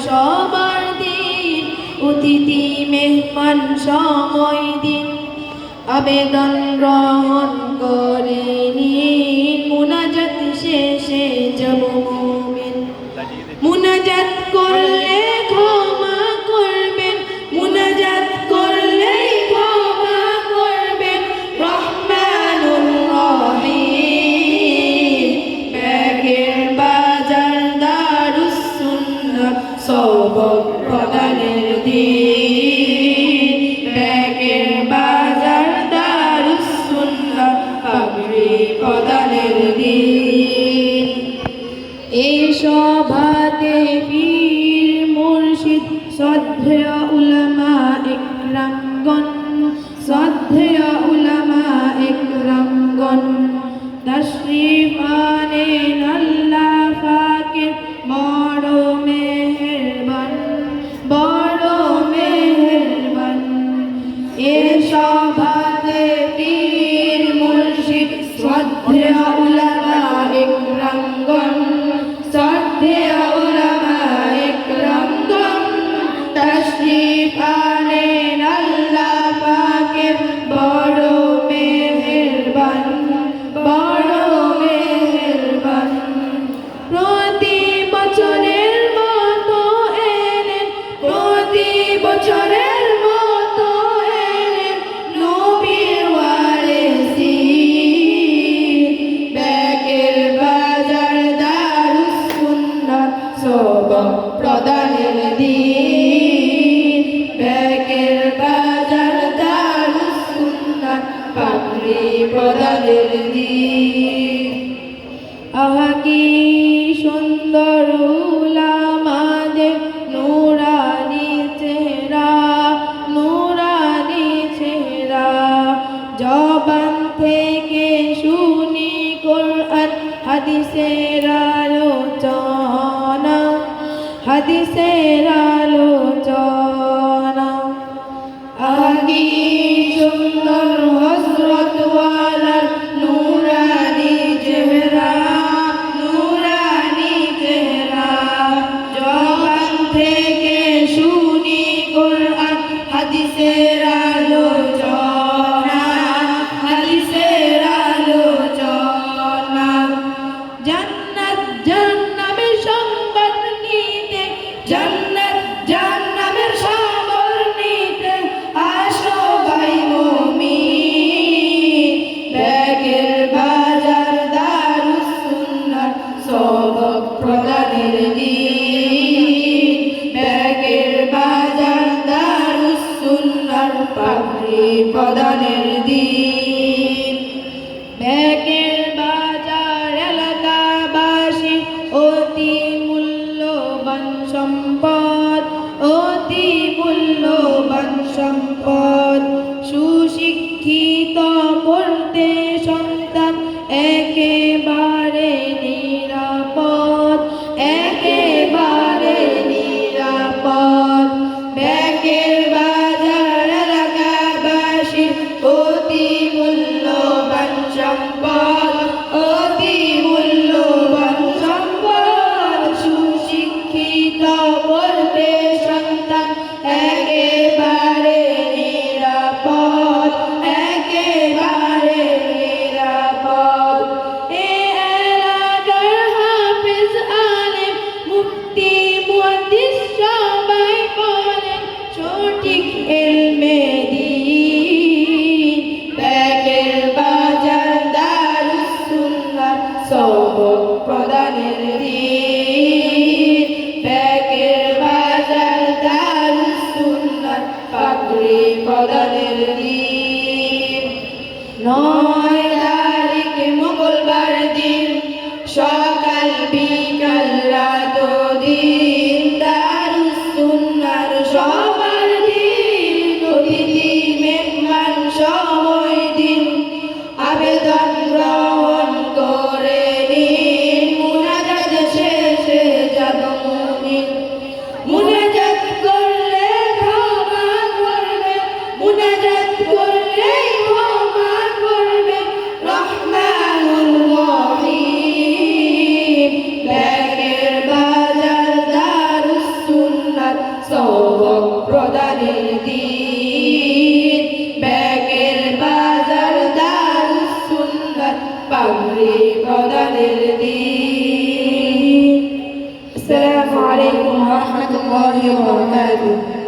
সবার দিন, অতিথি মেহমান সময় দিন, আবেদন গ্রহণ করে নিন, মুনাজাত শেষে যাব মুমিন। মুনাজাত করলে ক্ষমা করবেন, মুনাজাত করলে ক্ষমা করবেন রহমানুর রহিম। ব্যাগের বাজার দারুস সুন্নাহ সবক প্রদানের দিন, ব্যাগের বাজার দারুস সুন্নাহ পাগড়ি প্রদানের দিন। এই সভাতে পীর মুর্শিদ শ্রদ্ধেয় উলামা ইকরামগণ, শ্রদ্ধেয় উলামা ইকরামগণ তাশরীফ আনেন। আল্লাহ পাকের বড় মেহেরবান, বড় মেহেরবান। এই সভাতে পীর মুর্শিদ শ্রদ্ধেয় উলামা ইকরামগণ, শ্রদ্ধেয় উলামা ইকরামগণ তাশরীফ আনেন। আল্লাহ পাকের বড় মেহেরবান, বড় মেহেরবান। প্রতি বছরের মতো এলেন, প্রতি বছরের মতো এলেন নবীর ওয়ারিসি। ব্যাগের বাজার দারুস সুন্নাহ সবক প্রদানের দিন, ব্যাগের বাজার দারুস সুন্নাহ পাগড়ি প্রদানের দিন। আহা কি সুন্দর উলামাদের নূরানি চেহারা, নূরানি চেহারা। জবান থেকে শুনি কোরআন হাদিসের আলোচনা, হাদিসের আলোচনা। আহা কি সুন্দর হযরত ওয়ালার নূরানি চেহারা, নূরানি চেহারা। জবান থেকে শুনি কোরআন হাদিসের আলোচনা, হাদিসের আলোচনা। জান্নাত জাহান্নামের সংবাদ নিতে, জান্নাত জাহান্নামের খবর নিতে আসো ভাই মুমিন। ব্যাগের বাজার দারুস সুন্নাহ সবক প্রদানের দিন, ব্যাগের বাজার দারুস সুন্নাহ পাগড়ি প্রদানের দিন। ব্যাগের বাজার এলাকাবাসী অতি মূল্যবান সম্পদ, অতি মূল্যবান সম্পদ। সুশিক্ষিত পড়তে সন্তান একেবারে নিরাপদ, একেবারে নিরাপদ। ব্যাগের বাজার এলাকাবাসী অতি মূল্যবান সম্পদ, অতি মূল্যবান সম্পদ। সুশিক্ষিত পড়তে সন্তান একেবারে নিরাপদ, একেবারে নিরাপদ। এ এলাকার হাফেজ আলেম মুফতি মুহাদ্দিস সবাই বলেন সঠিক ইলমে দ্বীন। ব্যাগের বাজার দারুস সুন্নাহ সবক প্রদানের দিন, ব্যাগের বাজার দারুস সুন্নাহ পাগড়ি প্রদানের দিন। 9 তারিখ মঙ্গলবার দিন, সকাল বিকাল রাত দিন দারুস সুন্নাহর সবার দিন, অতিথি মেহমান সময় দিন, আবেদন গ্রহণ করে নিন, মুনাজাত শেষে যাব মুমিন। মুনাজাত করলে ক্ষমা করবেন, মুনাজাত করলে ক্ষমা করবেন রহমানুর রহিম। ব্যাগের বাজার প্রদানের দিন ব্যাগের বাজার দারুস সুন্নাত পাগড়ি প্রদানের দিন। আসসালামু আলাইকুম ওয়া রাহমাতুল্লাহি ওয়া বারাকাতুহু।